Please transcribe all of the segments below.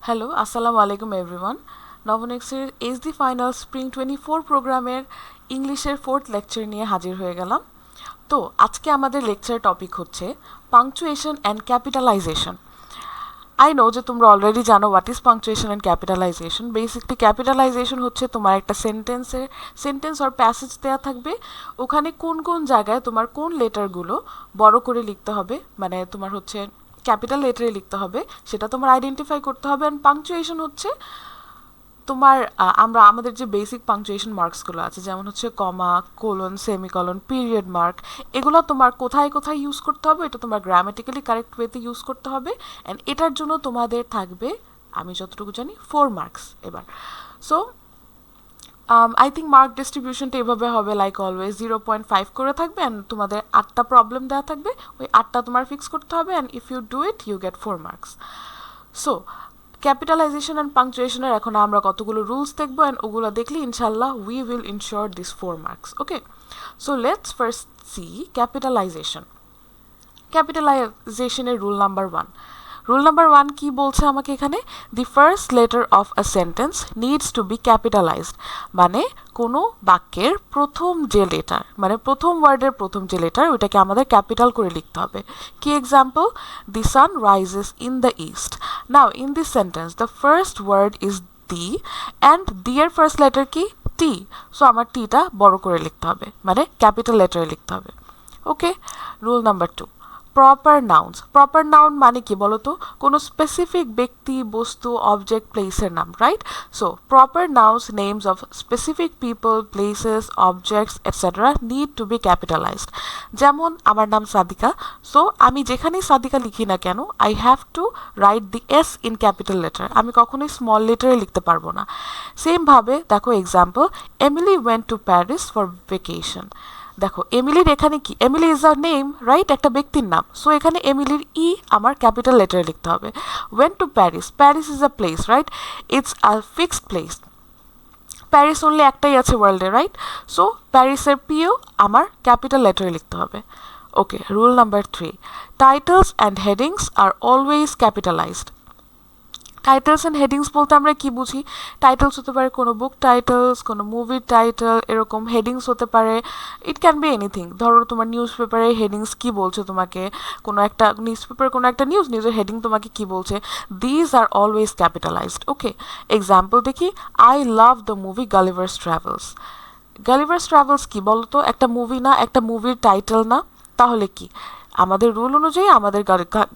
Hello, আসসালামু আলাইকুম everyone. নবনেক্সের HD final spring 24 প্রোগ্রামের ইংলিশের 4th লেকচার নিয়ে হাজির হয়ে গেলাম। তো আজকে আমাদের লেকচার টপিক হচ্ছে punctuation and capitalization. I know যে তোমরা অলরেডি জানো what is punctuation and capitalization. Basically capitalization হচ্ছে তোমার একটা সেন্টেন্স অর প্যাসেজ দেওয়া থাকবে, ওখানে কোন কোন জায়গায় তোমার কোন লেটারগুলো বড় করে লিখতে হবে, মানে তোমার হচ্ছে ক্যাপিটাল লেটারে লিখতে হবে, সেটা তোমার আইডেন্টিফাই করতে হবে। অ্যান্ড পাংচুয়েশন হচ্ছে তোমার আমরা আমাদের যে বেসিক পাংচুয়েশন মার্কসগুলো আছে, যেমন হচ্ছে কমা, কোলন, সেমিকলন, পিরিয়ড মার্ক, এগুলো তোমার কোথায় কোথায় ইউজ করতে হবে, এটা তোমার গ্রামেটিক্যালি কারেক্ট ওয়েতে ইউজ করতে হবে। অ্যান্ড এটার জন্য তোমাদের থাকবে, আমি যতটুকু জানি, 4 মার্কস এবার। সো আই থিঙ্ক মার্ক ডিস্ট্রিবিউশনটা এভাবে হবে, লাইক অলওয়েজ 0.5 করে থাকবে। অ্যান্ড তোমাদের 8টা প্রবলেম দেওয়া থাকবে, ওই 8টা তোমার ফিক্স করতে হবে। And if you do it you get 4 marks. So capitalisation and পাংচুয়েশনের এখন আমরা কতগুলো রুলস দেখবো, অ্যান্ড ওগুলো দেখলে ইনশাল্লাহ we will ensure this 4 marks. Okay, so let's first see capitalisation. ক্যাপিটালাইজেশনের রুল নাম্বার ওয়ান কি বলছে আমাকে এখানে? The first letter of a sentence needs to be capitalised, মানে কোনো বাক্যের প্রথম যে লেটার, মানে প্রথম ওয়ার্ডের প্রথম যে লেটার, ওইটাকে আমাদের ক্যাপিটাল করে লিখতে হবে। কি example? The sun rises in the east. Now in this sentence the first word is the, and the এর ফার্স্ট লেটার কি? টি। সো আমার টিটা বড় করে লিখতে হবে, মানে ক্যাপিটাল লেটারে লিখতে হবে। Okay, rule number two, proper nouns. Proper noun মানে কি বলতো? কোনো স্পেসিফিক ব্যক্তি, বস্তু, অবজেক্ট, প্লেসের নাম, right? So proper nouns names of specific people, places, objects etcetera need to be capitalized. যেমন আমার নাম সাদিকা, সো আমি যেখানেই সাদিকা লিখি না কেন, I have to write the S in capital letter, আমি কখনোই স্মল লেটারে লিখতে পারবো না। সেমভাবে দেখো example, Emily went to Paris for vacation. দেখো এমিলির এখানে কি? Emily is a name, right? একটা ব্যক্তির নাম। সো এখানে এমিলির ই আমার ক্যাপিটাল লেটারে লিখতে হবে। Went to Paris, Paris is a place, right? It's a fixed place. Paris only একটাই আছে ওয়ার্ল্ডে, রাইট? সো প্যারিসের পিও আমার ক্যাপিটাল লেটারে লিখতে হবে। Okay, rule number three, titles and headings are always capitalised. Titles and headings বলতে আমরা কি বুঝি? টাইটেলস হতে পারে কোনো বুক টাইটেলস, কোনো মুভির টাইটেল, এরকম। হেডিংস হতে পারে, ইট ক্যান বি এনিথিং। ধরো তোমার নিউজ পেপারে হেডিংস কি বলছে তোমাকে, কোনো একটা নিউজ পেপার, কোনো একটা নিউজের হেডিং তোমাকে কি বলছে, these are always capitalized. Okay, example দেখি, I love the movie Gulliver's travels. Gulliver's travels কি বলতো? একটা মুভি না, একটা মুভির টাইটেল না? তাহলে কি? আমাদের রুল অনুযায়ী আমাদের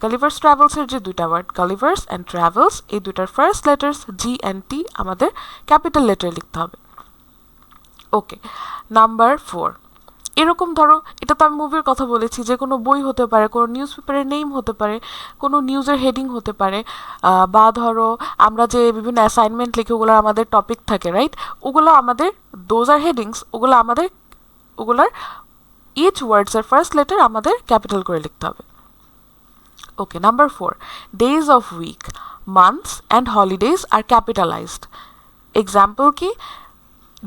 গালিভার্স ট্রাভেলসের যে দুইটা ওয়ার্ড, গালিভার্স অ্যান্ড ট্রাভেলস, এই দুইটার ফার্স্ট লেটার্স জি অ্যান্ড টি আমাদের ক্যাপিটাল লেটারে লিখতে হবে। ওকে, নাম্বার ফোর, এরকম ধরো, এটা তো আমি মুভির কথা বলেছি, যে কোনো বই হতে পারে, কোনো নিউজ পেপারের নেম হতে পারে, কোনো নিউজের হেডিং হতে পারে, বা ধরো আমরা যে বিভিন্ন অ্যাসাইনমেন্ট লিখি, ওগুলো আমাদের টপিক থাকে, রাইট? ওগুলো আমাদের, দোজ আর হেডিংস, ওগুলার ইচ ওয়ার্ডসের ফার্স্ট লেটার আমাদের ক্যাপিটাল করে লিখতে হবে। Okay, number four, days of week, months and holidays are capitalised. Example কি?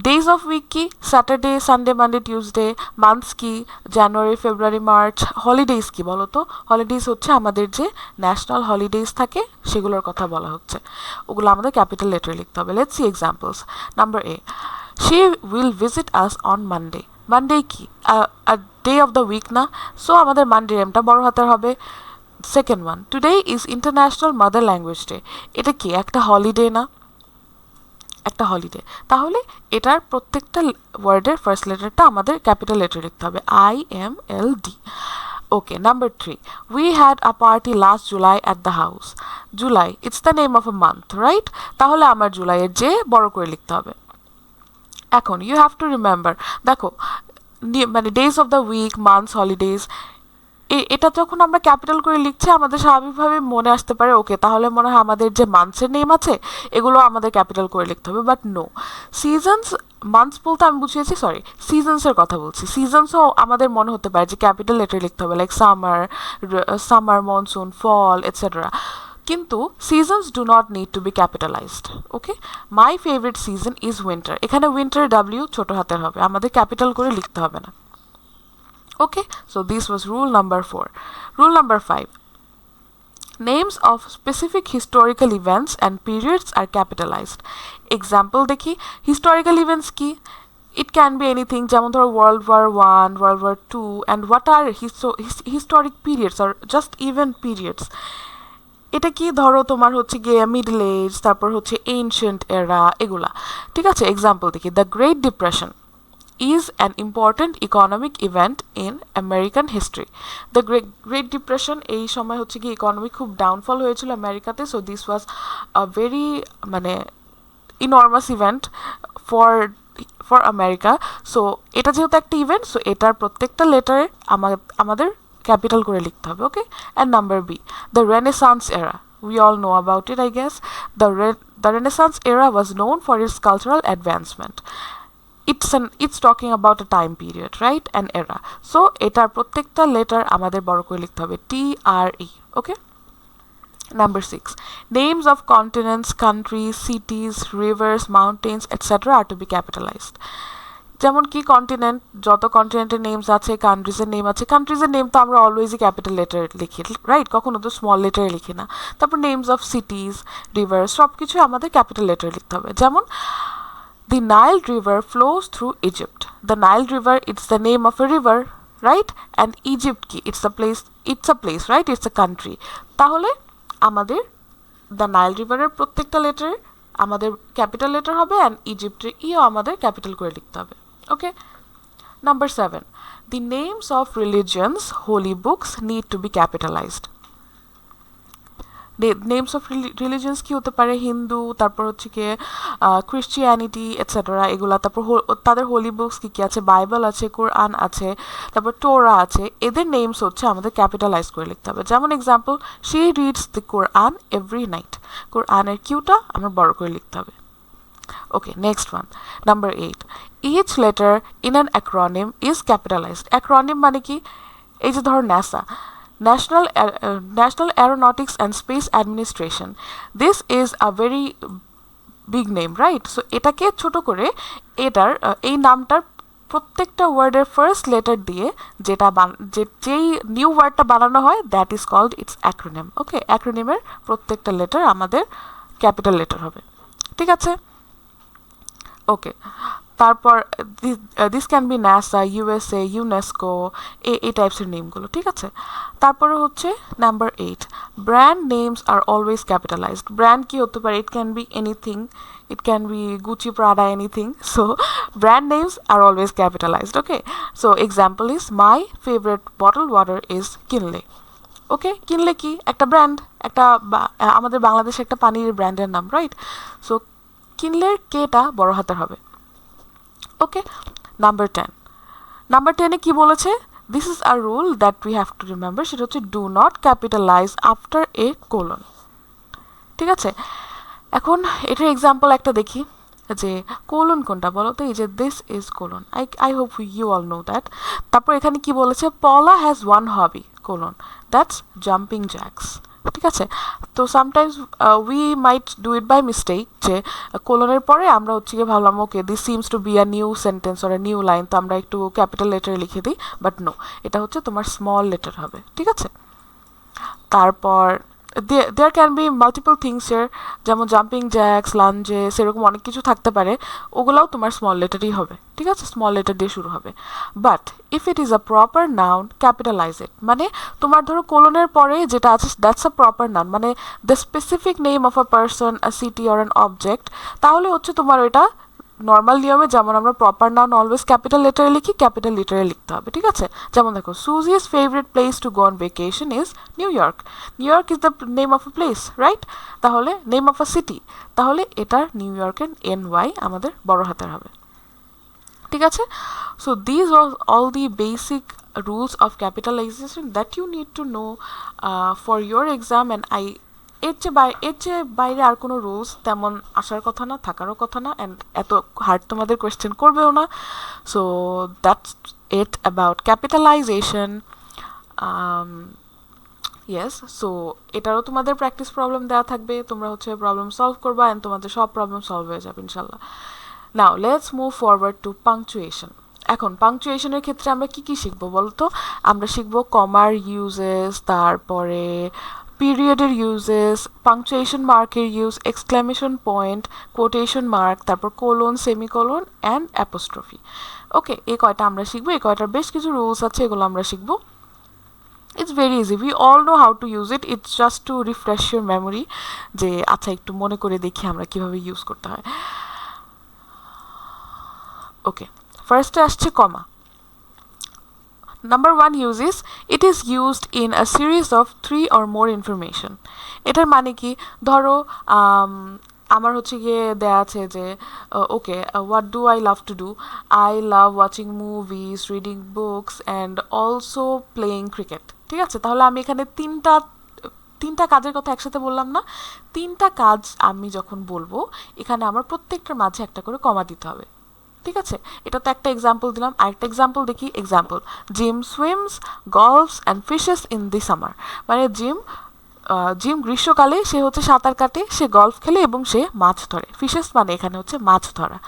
ডেজ অফ উইক কি? Saturday, Sunday, Monday, Tuesday. Months কি? জানুয়ারি, ফেব্রুয়ারি, মার্চ। হলিডেজ কি বলো তো? হলিডেজ হচ্ছে আমাদের যে ন্যাশনাল হলিডেজ থাকে, সেগুলোর কথা বলা হচ্ছে, ওগুলো আমাদের ক্যাপিটাল লেটারে লিখতে হবে। Let's see examples. Number A, she will visit us on Monday. Monday কি? ডে অফ দ্য উইক না? সো আমাদের মানডে এমটা বড় হাতের হবে। Second one, today is international mother language day. এটা কি? একটা হলিডে না? একটা হলিডে। তাহলে এটার প্রত্যেকটা ওয়ার্ডের ফার্স্ট লেটারটা আমাদের ক্যাপিটাল লেটার লিখতে হবে, IMLD। Okay, number three, we had a party last July at the house. July, it's the name of a month, right? তাহলে আমার জুলাইয়ের যে বড় করে লিখতে হবে। এখন ইউ হ্যাভ টু রিমেম্বার, দেখো মানে days of the week, months, holidays, এটা যখন আমরা ক্যাপিটাল করে লিখছি, আমাদের স্বাভাবিকভাবে মনে আসতে পারে ওকে তাহলে মনে হয় আমাদের যে মান্থসের নেম আছে এগুলো আমাদের ক্যাপিটাল করে লিখতে হবে, বাট নো। সিজনস, মান্থস বলতে আমি বুঝিয়েছি, সরি, সিজনসের কথা বলছি। সিজনসও আমাদের মনে হতে পারে যে ক্যাপিটাল লেটার লিখতে হবে, like summer, monsoon, fall etcetera. কিন্তু seasons do not need to be capitalized. Okay, my favourite season is winter, এখানে উইন্টার ডাব্লিউ ছোট হাতের হবে, আমাদের ক্যাপিটাল করে লিখতে হবে না। Okay, so this was rule number 4. Rule number 5. Names of specific historical events and periods are capitalized. Example দেখি historical events কি it can be anything যেমন ধরো World War I, World War II, and what are historic periods or just even periods. এটা কি ধরো তোমার হচ্ছে গিয়ে মিডল এজ, তারপর হচ্ছে এনশিয়েন্ট এরা, এগুলা ঠিক আছে। এক্সাম্পল দেখি the great depression is an important economic event in American history. The Great Depression এই সময় হচ্ছে কি ইকোনমি খুব ডাউনফল হয়েছিল আমেরিকাতে, so this was a very মানে ইনর্মাস ইভেন্ট ফর আমেরিকা। সো এটা যেহেতু একটা ইভেন্ট, সো এটার প্রত্যেকটা লেটারে আমাদের ক্যাপিটাল করে লিখতে হবে, okay. And number B, the Renaissance era, we all know about it I guess. The Renaissance era was known for its cultural advancement. It's talking about a time period, right? An era. So এটার প্রত্যেকটা letter আমাদের বড় করে লিখতে হবে TRE, okay? Number 6, names of continents, countries, cities, rivers, mountains, etc. are to be capitalized. যেমন কি continent, যত কন্টিনেন্টের নেমস আছে, কান্ট্রিজের নেম আছে, কান্ট্রিজের নেম তো আমরা অলওয়েজই ক্যাপিটাল লেটার লিখি, রাইট? কখনো তো স্মল লেটারে লিখি না। তারপর নেমস অফ সিটিজ, রিভার্স, সব কিছু আমাদের ক্যাপিটাল লেটারে লিখতে হবে। যেমন the Nile River flows through Egypt. The Nile River, it's the name of a river, right? And Egypt ki, it's a place, right? It's a country. তাহলে আমাদের the Nile River এর প্রত্যেকটা লেটার আমাদের capital letter হবে, and ইজিপ্টের ইও আমাদের capital করে লিখতে হবে, ওকে। Number 7, the names of religions, holy books need to be capitalized. Names of religions কি হতে পারে? হিন্দু, তারপর হচ্ছে কি ক্রিশ্চিয়ানিটি এটসেট্রা, এগুলা। তারপর তাদের হোলি বুকস কী কী আছে? বাইবেল আছে, কোরআন আছে, তারপর টোরা আছে। এদের নেমস হচ্ছে আমাদের ক্যাপিটালাইজ করে লিখতে হবে। যেমন example, she reads the Quran every night. কোরআনের কিউটা আমরা বড় করে লিখতে হবে, okay. Next one, number 8, each letter in an acronym is capitalised. Acronym মানে কি? এই যে ধরো NASA, National Aeronautics and Space Administration. This is a very big name, right? So এটাকে ছোট করে এটার এই নামটার প্রত্যেকটা ওয়ার্ডের ফার্স্ট লেটার দিয়ে যেই নিউ ওয়ার্ডটা বানানো হয়, that is called its acronym, okay. অ্যাক্রোনিমের প্রত্যেকটা লেটার আমাদের ক্যাপিটাল লেটার হবে, ঠিক আছে, ওকে। তারপর this can be NASA, USA, UNESCO, এই টাইপসের নেমগুলো, ঠিক আছে। তারপরে হচ্ছে number 8, brand names are always capitalized. Brand কি হতে পারে? It can be anything, it can be Gucci, Prada, anything. So brand names are always capitalized, okay. So example is my favourite bottle water is Kinley, okay. কিনলে কি? একটা brand, একটা আমাদের বাংলাদেশে একটা পানির ব্র্যান্ডের নাম, রাইট? সো কিনলের কেটা বড় হাতের হবে, ওকে। নাম্বার 10 এ কি বলেছে? This is a rule that we have to remember, সেটা হচ্ছে do not capitalise after a colon, ঠিক আছে। এখন এটার এক্সাম্পল একটা দেখি, যে কোলন কোনটা বলো তো? এই যে this is colon, I hope you all know that. তারপর এখানে কি বলেছে? Paula has one hobby colon, that's jumping jacks, ঠিক আছে। তো sometimes we might do it by mistake, যে কোলনের পরে আমরা হচ্ছে গিয়ে ভাবলাম okay this seems to be a new sentence or a new line, তো আমরা একটু ক্যাপিটাল লেটারে লিখে দিই, বাট নো, এটা হচ্ছে তোমার স্মল লেটার হবে, ঠিক আছে। তারপর there can be multiple things here, যেমন জাম্পিং জ্যাক্স, লাঞ্জেস, এরকম অনেক কিছু থাকতে পারে, ওগুলাও তোমার স্মল লেটারই হবে, ঠিক আছে, স্মল লেটার দিয়ে শুরু হবে। But if it is a proper noun, capitalise it. মানে তোমার ধরো কোলনের পরে যেটা আছে দ্যাটস আ প্রপার নাউন, মানে the specific name of a person, a city or an object, তাহলে হচ্ছে তোমার ওইটা নর্মাল নিয়মে যেমন আমরা প্রপার নাউন অলওয়েজ ক্যাপিটাল লেটারে লিখি, ক্যাপিটাল লেটারে লিখতে হবে, ঠিক আছে। যেমন দেখো, Suzy's favourite place to go on vacation is New York. New York is the name of a place, right? তাহলে নেম অফ আ সিটি, তাহলে এটার নিউ ইয়র্কের NY আমাদের বড় হাতের হবে, ঠিক আছে। So this was all the basic rules of capitalization that you need to know for your exam, and এর চেয়ে বাইরে আর কোনো রুলস তেমন আসার কথা না, থাকারও কথা না, অ্যান্ড এত হার্ড তোমাদের কোয়েশ্চেন করবেও না। So that's it about capitalization. Yes, so এটারও তোমাদের প্র্যাকটিস প্রবলেম দেওয়া থাকবে, তোমরা হচ্ছে প্রবলেম সলভ করবা, অ্যান্ড তোমাদের সব প্রবলেম সলভ হয়ে যাবে ইনশাল্লাহ। Now let's move forward to punctuation. এখন পাংচুয়েশনের ক্ষেত্রে আমরা কি কি শিখবো বলতো? আমরা শিখবো কমার ইউজেস, তারপরে পিরিয়ডের ইউজেস, পাংচুয়েশন মার্কের use, exclamation point, quotation mark, তারপর কোলন, সেমিকোলন অ্যান্ড অ্যাপোস্ট্রফি। ওকে, এই কয়টা আমরা শিখবো। এই কয়টার বেশ কিছু রুলস আছে, এগুলো আমরা শিখবো। It's very easy, we all know how to use it, it's just two refresh your memory, যে আচ্ছা একটু মনে করে দেখি আমরা কিভাবে ইউজ করতে হয়। ওকে, ফার্স্টে আসছে কমা। Number 1 use is, it is used in a series of 3 or more information. এটার মানে কি, ধরো আমার হচ্ছে গিয়ে দেয়া আছে যে okay, what do I love to do, I love watching movies, reading books and also playing cricket. ঠিক আছে, তাহলে আমি এখানে তিনটা কাজের কথা একসাথে বললাম না? তিনটা কাজ আমি যখন বলবো, এখানে আমার প্রত্যেকটার মাঝে একটা করে কমা দিতে হবে। ঠিক আছে, এটা তো একটা এক্সাম্পল দিলাম। আরেকটা এক্সাম্পল দেখি। Example, Jim swims, golfs and fishes in the summer. মানে জিম গ্রীষ্মকালে সে হচ্ছে সাঁতার কাটে, সে গলফ খেলে এবং সে মাছ ধরে। ফিশেস মানে এখানে হচ্ছে মাছ ধরা।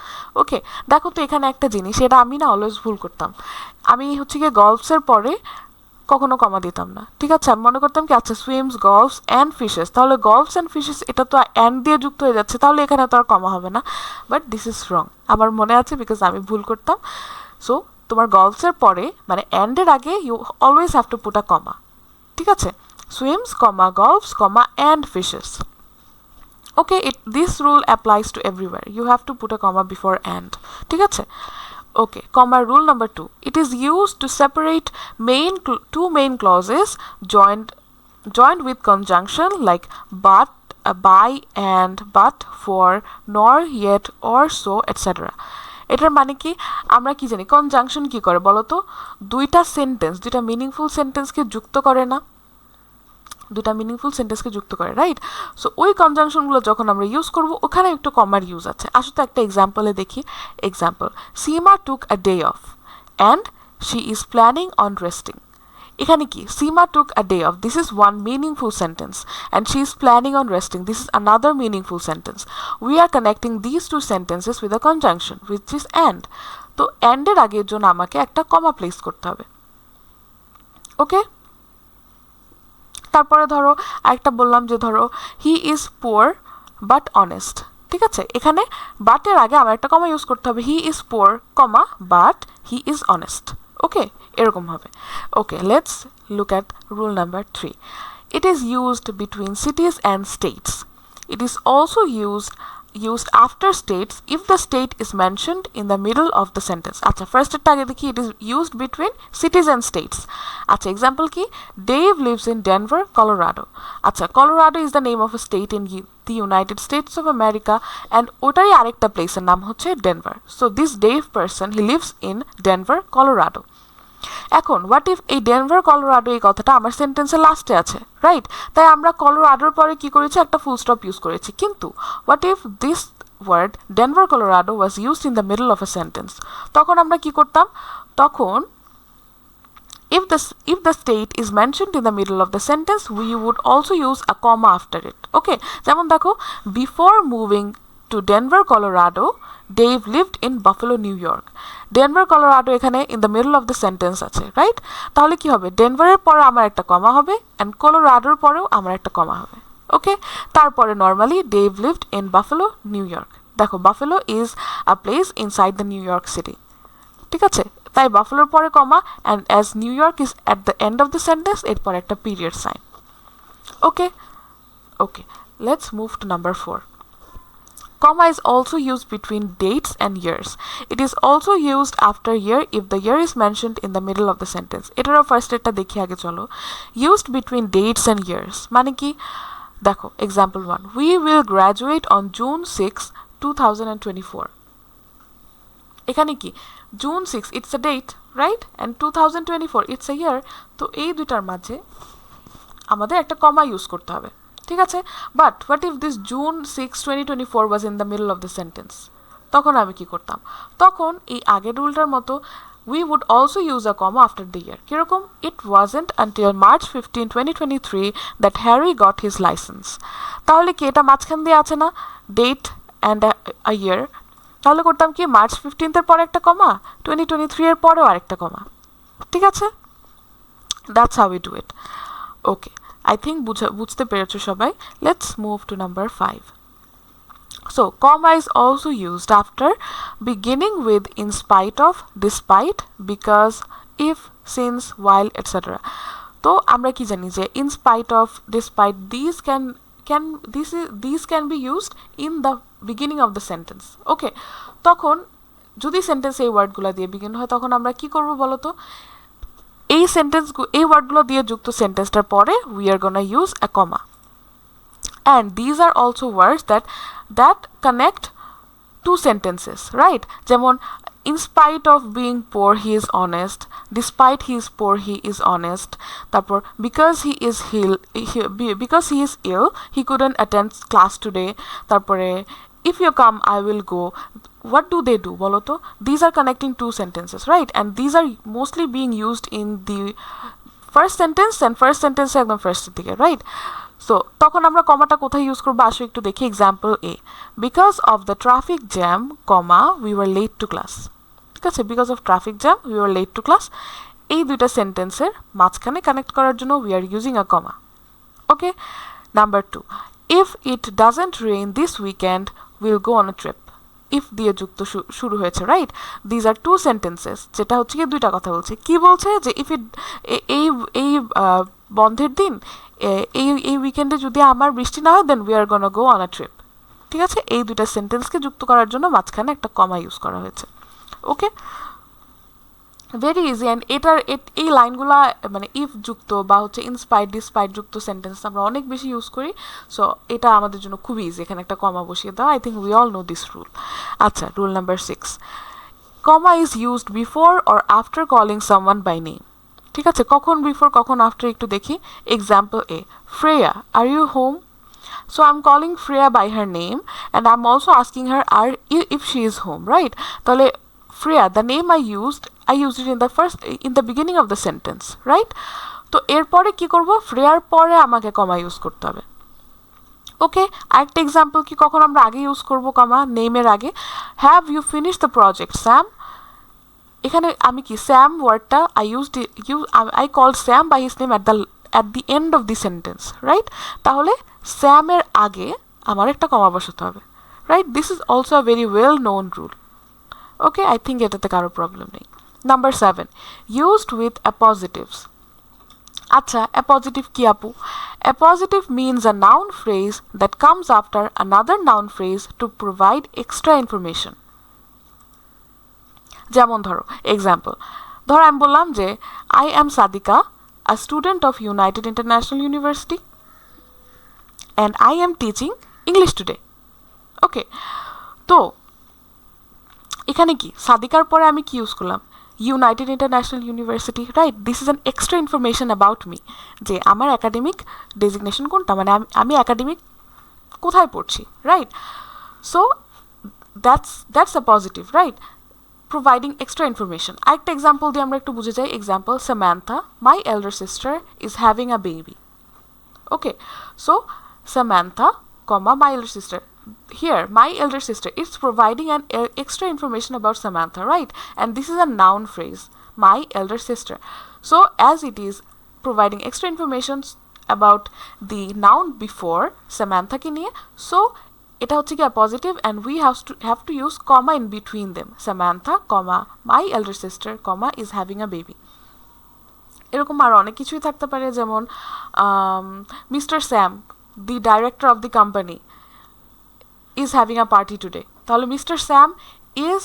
ওকে, দেখো তো এখানে একটা জিনিস, এটা আমি না অলওয়েজ ভুল করতাম। আমি হচ্ছে গিয়ে গলফসের পরে কখনো কমা দিতাম না। ঠিক আছে, আমি মনে করতাম কি, আচ্ছা সুইমস, গলফস অ্যান্ড ফিশেস, তাহলে গলফস অ্যান্ড ফিশেস এটা তো অ্যান্ড দিয়ে যুক্ত হয়ে যাচ্ছে, তাহলে এখানে তো আর কমা হবে না। বাট দিস ইজ রং, আমার মনে আছে, বিকজ আমি ভুল করতাম। সো তোমার গলফসের পরে মানে অ্যান্ডের আগে you always have to put a comma. ঠিক আছে, swims, comma, golfs, comma, and fishes. Okay, this rule applies to everywhere, you have to put a comma before and. ঠিক আছে, okay, comma rule number 2, it is used to separate two main clauses joined with conjunction like but, by, and, but, for, nor, yet, or, so, etc. এটার মানে কি, আমরা কি জানি conjunction কি করে বলো তো? দুইটা মিনিংফুল সেন্টেন্সকে যুক্ত করে না? যুক্ত করে, রাইট? সো ওই কনজাংশনগুলো যখন আমরা ইউজ করব, ওখানে একটু কমার ইউজ আছে। আসলে তো একটা এক্সাম্পলে দেখি। Example, Seema took a day off and she is planning on resting. এখানে কি, Seema took a day off, this is one meaningful sentence, and she is planning on resting, this is another meaningful sentence. We are connecting this two sentences with a conjunction which is and. তো অ্যান্ডের আগের জন্য আমাকে একটা কমা place করতে হবে। Okay, তারপরে ধরো আরেকটা বললাম যে ধরো হি ইজ পুয়ার বাট অনেস্ট। ঠিক আছে, এখানে বাটের আগে আমার একটা কমা ইউজ করতে হবে, he is poor, comma, but he is honest. Okay, এরকম হবে। Okay, let's look at rule number 3, it is used between cities and states. It is also used after states if the state is mentioned in the middle of the sentence. আচ্ছা, first এরটা আগে দেখি, it is used between cities and states. আচ্ছা, example কি, Dave lives in Denver, Colorado. আচ্ছা, Colorado is the name of a state in the United States of America, and ওটারই আরেকটা প্লেসের নাম হচ্ছে Denver. So this Dave person, he lives in Denver, Colorado. এখন what if এই Denver Colorado এই কথাটা আমার সেন্টেন্সের লাস্টে আছে, রাইট? তাই আমরা কলোরাডোর পরে কি করেছি, একটা ফুল স্টপ ইউজ করেছি। কিন্তু what if this word Denver Colorado was used in the middle of a sentence, তখন আমরা কি করতাম? তখন if the state is mentioned in the middle of the sentence, we would also use a comma after it. Okay, যেমন দেখো, before moving to Denver, Colorado, Dave lived in Buffalo, New York. Denver Colorado এখানে in the middle of the sentence আছে, right? তাহলে কি হবে, ডেনভারের পরে আমার একটা কমা হবে অ্যান্ড কলোরাডোর পরেও আমার একটা কমা হবে। ওকে, তারপরে normally Dave lived in Buffalo, New York. দেখো, Buffalo is a place inside the New York City. ঠিক আছে, তাই বাফেলোর পরে comma, and as New York is at the end of the sentence, এরপর একটা period sign. Okay, okay, let's move to number 4. Comma is also used between dates and years. It is also used after year if the year is mentioned in the middle of the sentence. এটারও first এটা দেখি আগে, চলো। Used between dates and years মানে কি, দেখো example 1, we will graduate on June 6, 2024. এখানে কি, June 6 it's a date, right? And 2024 it's a year. তো এই দুটার মাঝে আমাদের একটা কমা ইউজ করতে হবে। ঠিক আছে, but what if this June 6, 2024 was in the middle of the sentence? তখন আমি কি করতাম? তখন এই আগের রুলটার মতো we would also use a comma after the year. কিরকম, it wasn't until March 15, 2023 that Harry got his license. তাহলে কি এটা মাঝখান দিয়ে আছে না, ডেট অ্যান্ড আ ইয়ার? তাহলে করতাম কি, March 15 এর পরে একটা কমা, 2023 এর পরেও আরেকটা কমা। ঠিক আছে, that's how we do it. Okay, I think বুঝতে পেরেছো সবাই. Let's move to number 5. So, comma is also used after beginning with in spite of, despite, because, if, since, while, etc. তো আমরা কি জানি যে in spite of, despite, these can be used in the beginning of the sentence. Okay, তখন যদি sentence এই ওয়ার্ডগুলো দিয়ে বিগিন হয় তখন আমরা কি করব বলো তো, এই ওয়ার্ডগুলো দিয়ে যুক্ত সেন্টেন্সটার পরে we are gonna use a comma. And these are also words that connect two sentences, right? যেমন in spite of being poor he is honest, despite he is poor he is honest, তারপর because he is ill he couldn't attend class today, তারপরে if you come I will go. What do they do বলো তো? These are connecting two sentences, right? And these are mostly being used in the first sentence and first sentence একদম first দিকে, right? So তখন আমরা কমাটা কোথায় use করবো আসো একটু দেখি. Example A, because of the traffic jam comma we were late to class. ঠিক আছে, because of traffic jam we were late to class, এই দুইটা সেন্টেন্সের মাঝখানে কানেক্ট করার জন্য we are using a comma. Okay, number 2, if it doesn't rain this weekend will go on a trip. If দিয়ে যুক্ত শুরু হয়েছে, right? These are two sentences, যেটা হচ্ছে কি দুইটা কথা বলছে. কি বলছে যে ইফ ইট এই বন্ধের দিন এই উইকেন্ডে যদি আমার বৃষ্টি না হয় then we are gonna go on a trip. ঠিক আছে, এই দুইটা সেন্টেন্সকে যুক্ত করার জন্য মাঝখানে একটা কমা ইউজ করা হয়েছে. ওকে, ভেরি ইজি. অ্যান্ড এই লাইনগুলা মানে ইফ যুক্ত বা হচ্ছে ইনস্পাইট ডিসপাইট যুক্ত সেন্টেন্স আমরা অনেক বেশি ইউজ করি. সো এটা আমাদের জন্য খুবই ইজি, এখানে একটা কমা বসিয়ে দাও. I think we all know this rule. আচ্ছা, rule number 6, comma is used before or after calling someone by name. ঠিক আছে, কখন বিফোর কখন আফটার একটু দেখি. Example A, Freya, are you home? So I'm calling Freya by her name and I'm also asking her if she is home, right? তাহলে Freya, the name I used it in the beginning of the sentence, right? তো এরপরে কি করব, Freya পরে আমাকে কমা use করতে হবে. ওকে, আরেকটা এক্সাম্পল কি কখন আমরা আগে ইউজ করব কমা, নেমের আগে. Have you finished the project, Sam? এখানে আমি কি স্যাম ওয়ার্ডটা I called Sam by his name at the end of the sentence, right? তাহলে স্যামের আগে আমার একটা কমা বসাতে হবে, right? This is also a very well known rule. Okay, I think এটাতে কারো প্রবলেম নেই. Number 7, used with appositives. আচ্ছা, appositive কি আপু? Appositive means a noun phrase that comes after another noun phrase to provide extra information. যেমন ধরো example, ধরো আমি বললাম যে I am Sadika, a student of United International University, and I am teaching English today. Okay, তো এখানে কি সাদিকার পরে আমি কি ইউজ করলাম, United International University, right? This is an extra information about me, যে আমার একাডেমিক ডেজিগনেশন কোনটা, মানে আমি একাডেমিক কোথায় পড়ছি, right? So that's a positive, right? Providing extra information. আরেকটা এক্সাম্পল দিয়ে আমরা একটু বুঝে যাই. Example, Samantha, my elder sister is having a baby. Okay, so Samantha, my elder sister. Here, my elder sister is providing an extra information about Samantha, right? And this is a noun phrase, my elder sister. So as it is providing extra information about the noun before Samantha কে নিয়ে, so এটা হচ্ছে কি positive, and we have to use comma in between them. Samantha comma my elder sister comma is having a baby. এরকম আরও অনেক কিছুই থাকতে পারে, যেমন mister Sam, the director of the company, is having a party today. তাহলে mister Sam is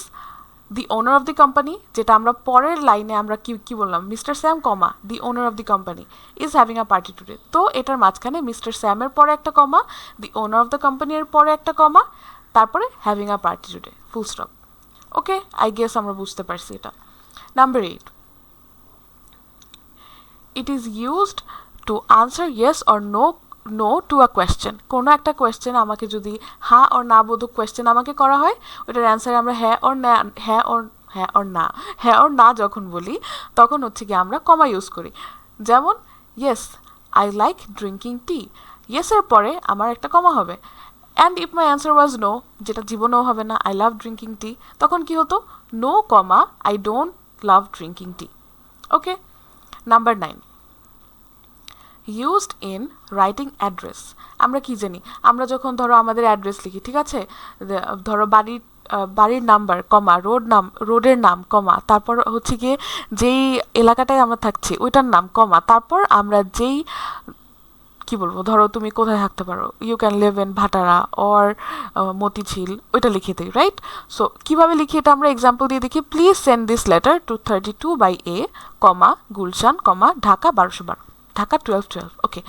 the owner of the company, যেটা আমরা পরের লাইনে আমরা কি বললাম, mister Sam comma the owner of the company is having a party today. তো এটার মাঝখানে মিস্টার স্যামের পরে একটা কমা, দি ওনার অফ দ্য কোম্পানির পরে একটা কমা, তারপরে having a party today, full stop. Okay, I guess আমরা বুঝতে পারছি এটা. Number 8, it is used to answer yes or no to a question. কোনো একটা কোয়েশ্চেন আমাকে যদি হ্যাঁ অর না বোধক কোয়েশ্চেন আমাকে করা হয়, ওইটার অ্যান্সারে আমরা হ্যাঁ অর না যখন বলি তখন হচ্ছে কি আমরা কমা ইউজ করি. যেমন yes I like drinking tea, ইয়েসের পরে আমার একটা কমা হবে. And if my answer was no, যেটা জীবনেও হবে না, আই লাভ ড্রিঙ্কিং টি, তখন কি হতো, no comma I don't love drinking tea. Okay, number 9, used in writing address. আমরা কি জানি, আমরা যখন ধরো আমাদের অ্যাড্রেস লিখি, ঠিক আছে, ধরো বাড়ির নাম্বার কমা রোডের নাম কমা তারপর হচ্ছে গিয়ে যেই এলাকাটায় আমরা থাকছি ওইটার নাম কমা তারপর আমরা যেই কি বলবো, ধরো তুমি কোথায় থাকতে পারো, you can live in Bhatara or Motijheel, ওইটা লিখে দিই, রাইট? সো কীভাবে লিখি এটা আমরা এক্সাম্পল দিয়ে দেখি। Please send this letter to 32 by A comma Gulshan comma Dhaka 1212, Dhaka 1212। Okay,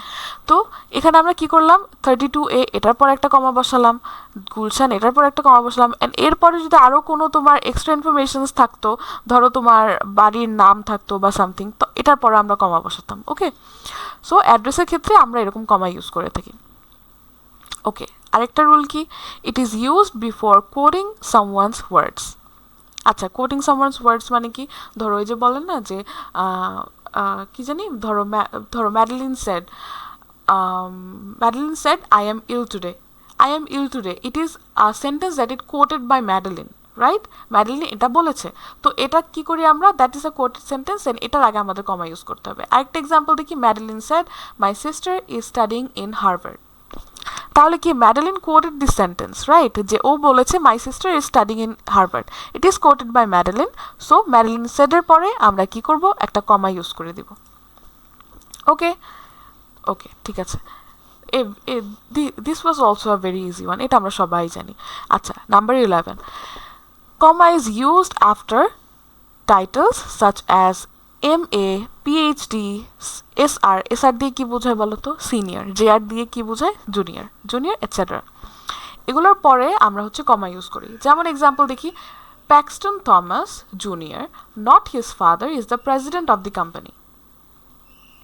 তো এখানে আমরা কি করলাম, 32A এটার পর একটা কমা বসালাম, গুলশান এটার পর একটা কমা বসালাম, অ্যান্ড এরপরে যদি আরও কোনো তোমার এক্সট্রা ইনফরমেশনস থাকতো, ধরো তোমার বাড়ির নাম থাকতো বা সামথিং, তো এটার পরে আমরা কমা বসাতাম। ওকে, সো অ্যাড্রেসের ক্ষেত্রে আমরা এরকম কমা ইউজ করে থাকি। ওকে, আরেকটা রুল কি, it is used before quoting someone's words. আচ্ছা, কোডিং সামওয়ানস ওয়ার্ডস মানে কি, ধরো ওই যে বলেন না যে কি জানি, ধরো Madeline said I am ill today. I am ill today, it is a sentence that it quoted by Madeline, right? Madeline এটা বলেছে, তো এটা কি করি আমরা, that is a quoted sentence, and এটার আগে আমাদের কমা ইউজ করতে হবে। আরেকটা এক্সাম্পল দেখি, Madeline said my sister is studying in Harvard. তাহলে কি Madeline quoted this sentence, right? যে ও বলেছে my sister is studying in Harvard, it is quoted by Madeline, so Madeline সেডের পরে আমরা কি করব, একটা কমা ইউজ করে দিব। ওকে ওকে, ঠিক আছে, this was also a very easy one, এটা আমরা সবাই জানি। আচ্ছা, number 11, comma is used after titles such as MA, PhD, SR দিয়ে কি বোঝায় বলো তো, সিনিয়র, JR দিয়ে কি বোঝায়, জুনিয়র এটসেট্রা। এগুলোর পরে আমরা হচ্ছে কমা ইউজ করি। যেমন এক্সাম্পল দেখি, Paxton Thomas junior not his father is the president of the company.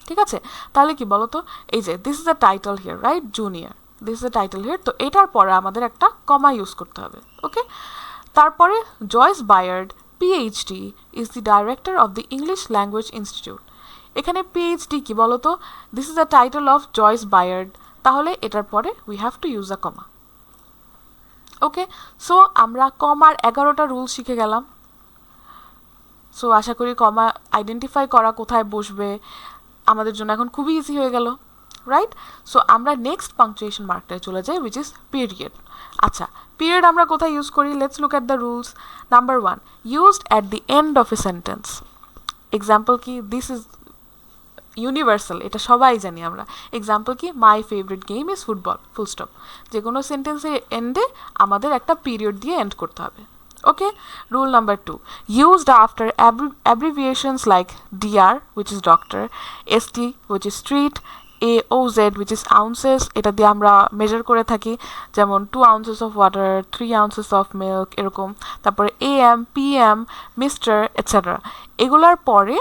ঠিক আছে, তাহলে কি বলতো, এই যে this is the title here, right, junior, this is the title here, তো এটার পরে আমাদের একটা কমা ইউজ করতে হবে। ওকে, তারপরে Joyce Byard PhD is the director of the English Language Institute. এখানে পিএইচডি কি বলতো, this is the title of Joyce Byard, তাহলে এটার পরে we have to use a comma. Okay, so আমরা কমার 11টা রুল শিখে গেলাম। সো আশা করি কমা আইডেন্টিফাই করা কোথায় বসবে আমাদের জন্য এখন খুবই ইজি হয়ে গেল, রাইট? সো আমরা নেক্সট পাংচুয়েশন মার্কটায় চলে যাই, উইচ ইজ পিরিয়ড। আচ্ছা, পিরিয়ড আমরা কোথায় ইউজ করি, let's look at the rules. Number 1, used at the end of a sentence. Example কি, দিস ইজ ইউনিভার্সাল, এটা সবাই জানি আমরা। এক্সাম্পল কি, my favourite game is football, full stop. যে কোনো সেন্টেন্সের এন্ডে আমাদের একটা পিরিয়ড দিয়ে এন্ড করতে হবে। Okay, rule number 2, used after abbreviations like DR, which is doctor, ST, which is street, AOZ, which is ounces, এটা দিয়ে আমরা মেজার করে থাকি, যেমন 2 ounces of water, 3 ounces of milk, এরকম। তারপরে AM, PM, Mr, etc. এগুলার পরে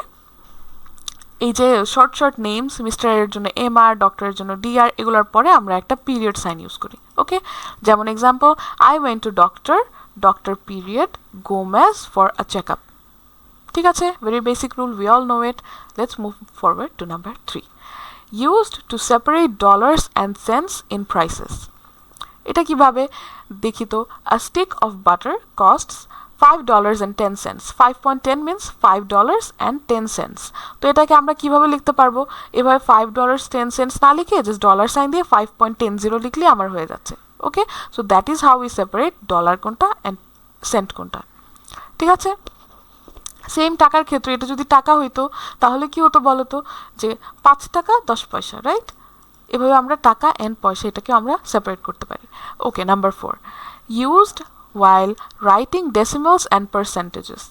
এই যে শর্ট নেমস, মিস্টারের জন্য MR, ডক্টরের জন্য DR, এগুলার পরে আমরা একটা পিরিয়ড সাইন ইউজ করি। ওকে, যেমন example, I went to doctor period Gomez for a checkup. ঠিক আছে, very basic rule, we all know it. Let's move forward to number 3. Used to separate dollars and cents in prices. এটা কিভাবে দেখি তো, a stick of butter costs $5.10. 5.10 means $5.10. তো এটাকে আমরা কিভাবে লিখতে পারবো, এভাবে $5.10 না লিখে জাস্ট ডলার সাইন দিয়ে 5.10 লিখলে আমার হয়ে যাচ্ছে। Okay, so that is how we separate dollar কোনটা অ্যান্ড সেন্ট কোনটা। ঠিক আছে, সেম টাকার ক্ষেত্রে এটা যদি টাকা হইতো তাহলে কি হতো বলো তো, যে 5 টাকা 10 পয়সা, রাইট? এভাবে আমরা টাকা অ্যান্ড পয়সা এটাকে আমরা সেপারেট করতে পারি। Okay, number 4, used while writing decimals and percentages.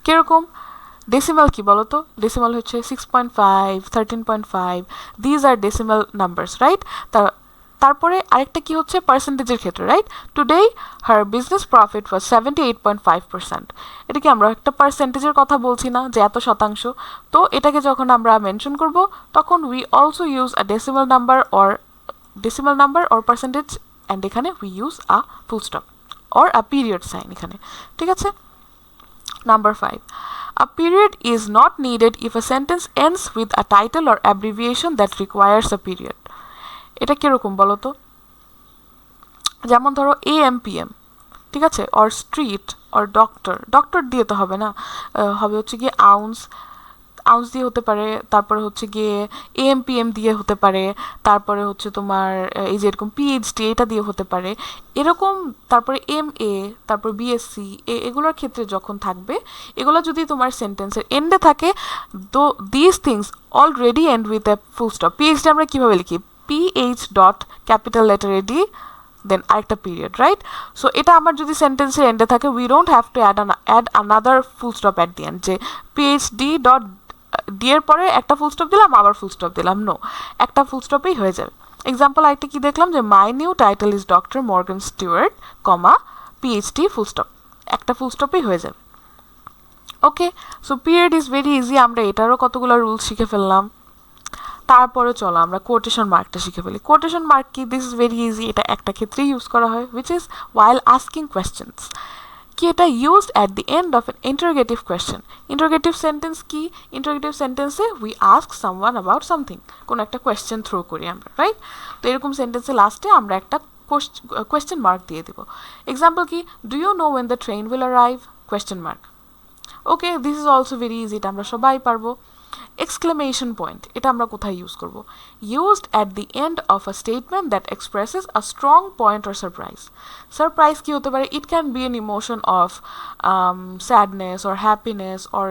কিরকম, ডেসিমাল কি বলো তো, ডেসিমাল হচ্ছে 6.5, 13.5, these are decimal numbers, right? তারপরে আরেকটা কি হচ্ছে পার্সেন্টেজের ক্ষেত্রে, right? Today her business profit was 78.5%। এটা কি আমরা একটা পার্সেন্টেজের কথা বলছি না, যে এত শতাংশ? তো এটাকে যখন আমরা মেনশন করব তখন we also use a decimal number or percentage, and এখানে we use a full stop or a period sign এখানে। ঠিক আছে, number 5, a period is not needed if a sentence ends with a title or abbreviation that requires a period. এটা কিরকম বলো তো, যেমন ধরো AMPM, ঠিক আছে, or street or doctor দিয়ে তো হবে না, হবে হচ্ছে কি আউন্স, আউন্স দিয়ে হতে পারে, তারপরে হচ্ছে গিয়ে এএমপিএম দিয়ে হতে পারে, তারপরে হচ্ছে তোমার এই যে এরকম পিএইচডি এটা দিয়ে হতে পারে এরকম, তারপরে এমএ, তারপর বিএসসি এগুলোর ক্ষেত্রে যখন থাকবে, এগুলো যদি তোমার সেন্টেন্সের এন্ডে থাকে, though this things already end with a full stop. PhD আমরা কীভাবে লিখি? PH dot capital letter a D then আরেকটা পিরিয়ড, রাইট? সো এটা আমার যদি সেন্টেন্সের এন্ডে থাকে, we don't have to add another full stop at the end, যে পিএইচডি ডট ডি এর পরে একটা ফুল স্টপ দিলাম আবার ফুল স্টপ দিলাম, নো, একটা ফুল স্টপেই হয়ে যাবে। এক্সাম্পল আরেকটা কি দেখলাম, যে my new title is doctor Morgan Stewart, comma PhD full stop, একটা ফুল স্টপেই হয়ে যাবে। Okay, so period is very easy, আমরা এটারও কতগুলো রুলস শিখে ফেললাম। তারপরে চলো আমরা কোটেশন মার্কটা শিখে ফেলি। কোটেশন মার্ক কি? দিস ইজ ভেরি ইজি, এটা একটা ক্ষেত্রেই ইউজ করা হয়, which is while asking questions. কি এটা? Used at the end of N interrogative question. Interrogative sentence কি? ইন্টারোগেটিভ সেন্টেন্সে we ask someone about something, কোনো একটা কোয়েশ্চেন থ্রো করি আমরা, রাইট? তো এরকম সেন্টেন্সে লাস্টে আমরা একটা কোয়েশ্চেন মার্ক দিয়ে দিব। এক্সাম্পল কি? Do you know when the train will arrive? Question mark. Okay, this is also very easy, এটা আমরা সবাই পারবো। এক্সক্লেমেশন পয়েন্ট, এটা আমরা কোথায় ইউজ করব? Used at the end of a statement that expresses a strong point or surprise. Surprise কি হতে পারে? It can B N emotion of sadness or happiness or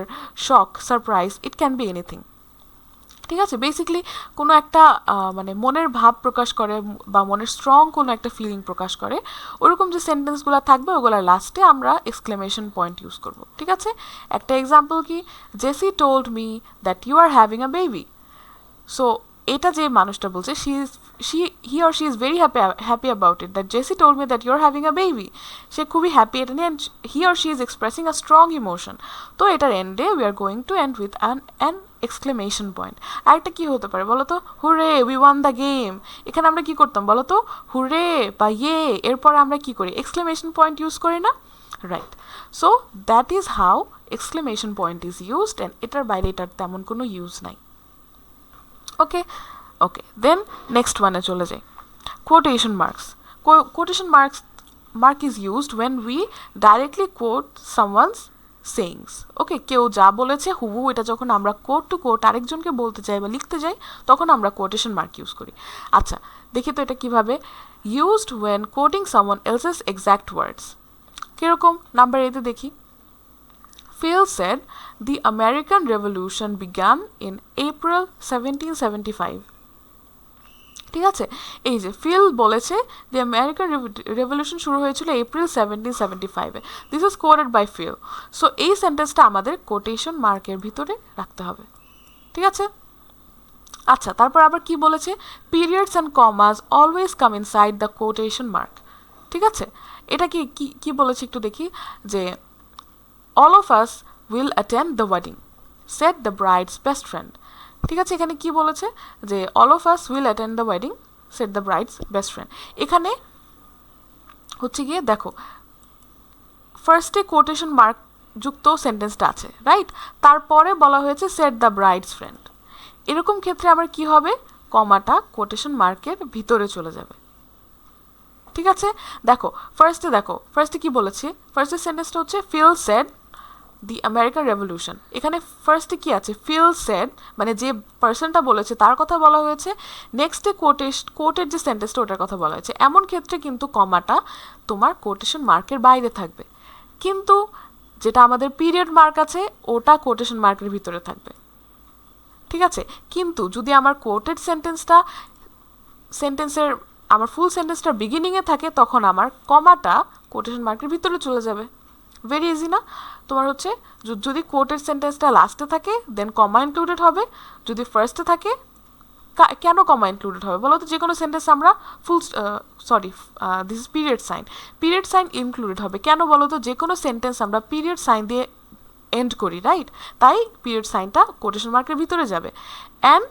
shock, surprise, it can be anything. ঠিক আছে, basically কোনো একটা মানে মনের ভাব প্রকাশ করে বা মনের স্ট্রং কোনো একটা ফিলিং প্রকাশ করে, ওরকম যে সেন্টেন্সগুলো থাকবে ওগুলোর লাস্টে আমরা এক্সক্লেমেশন পয়েন্ট ইউজ করব। ঠিক আছে, একটা এক্সাম্পল কি? Jessie told me that you are having a baby. So এটা যে মানুষটা বলছে, he or she is very happy about it, that Jessie told me that you are having a baby. সে খুবই হ্যাপি এটা নিয়ে, and he or she is expressing a strong emotion. তো এটার এন্ডে we are going to end with an exclamation point. আরেকটা কি হতে পারে বলো তো? Hooray we want the game. এখানে আমরা কি করতাম বলো তো? হুরে বা ইয়ে, এরপরে আমরা কি করি? এক্সক্লেমেশন পয়েন্ট ইউজ করি না? Right. So that is how exclamation point is used, and এটার বাইরে এটার তেমন কোনো ইউজ নাই। ওকে ওকে, দেন নেক্সট ওয়ানে চলে যাই। Quotation marks. Quotation mark is used when we directly quote someone's sayings. Okay, কেউ যা বলেছে হুবহু এটা যখন আমরা কোট টু কোট আরেকজনকে বলতে চাই বা লিখতে যাই, তখন আমরা কোটেশন মার্ক ইউজ করি। আচ্ছা, দেখি তো এটা কিভাবে। Used when quoting someone else's exact words. কিরকম? নাম্বার এতে দেখি। Phil said the American Revolution began in April 1775. ঠিক আছে, এই যে ফিল বলেছে দি আমেরিকান রেভলিউশন শুরু হয়েছিল এপ্রিল 1775-এ। This is quoted by Phil. So এই সেন্টেন্সটা আমাদের কোটেশন মার্কের ভিতরে রাখতে হবে। ঠিক আছে, আচ্ছা, তারপর আবার কি বলেছে? Periods and commas always come inside the quotation mark. ঠিক আছে, এটা কি বলেছে একটু দেখি, যে all of us will attend the wedding, said the bride's best friend. ঠিক আছে, এখানে কি বলেছে? যে all of us will attend the wedding, said the bride's best friend. এখানে হচ্ছে গিয়ে দেখো, ফার্স্টে কোটেশন মার্ক যুক্ত সেন্টেন্সটা আছে, রাইট? তারপরে বলা হয়েছে said the bride's friend। এরকম ক্ষেত্রে আমার কি হবে? কমাটা কোটেশন মার্কের ভিতরে চলে যাবে। ঠিক আছে, ফার্স্টে কি বলেছে? ফার্স্টের সেন্টেন্সটা হচ্ছে Phil said the American revolution. এখানে ফার্স্টে কি আছে? ফিল সেড, মানে যে পার্সনটা বলেছে তার কথা বলা হয়েছে। নেক্সটে কোটের যে সেন্টেন্সটা ওটার কথা বলা হয়েছে। এমন ক্ষেত্রে কিন্তু কমাটা তোমার কোটেশন মার্কের বাইরে থাকবে, কিন্তু যেটা আমাদের পিরিয়ড মার্ক আছে ওটা কোটেশন মার্কের ভিতরে থাকবে। ঠিক আছে, কিন্তু যদি আমার কোটেড সেন্টেন্সের আমার ফুল সেন্টেন্সটা বিগিনিংয়ে থাকে, তখন আমার কমাটা কোটেশন মার্কের ভিতরে চলে যাবে। ভেরি ইজি না? তোমার হচ্ছে যদি কোটেড সেন্টেন্সটা লাস্টে থাকে দেন কমা ইনক্লুডেড হবে, যদি ফার্স্টে থাকে কেন কমা ইনক্লুডেড হবে বলো তো? যে কোনো সেন্টেন্স আমরা this is period sign included হবে। কেন বলো তো? যে কোনো সেন্টেন্স আমরা পিরিয়ড সাইন দিয়ে এন্ড করি, রাইট? তাই পিরিয়ড সাইনটা কোটেশন মার্কের ভিতরে যাবে। অ্যান্ড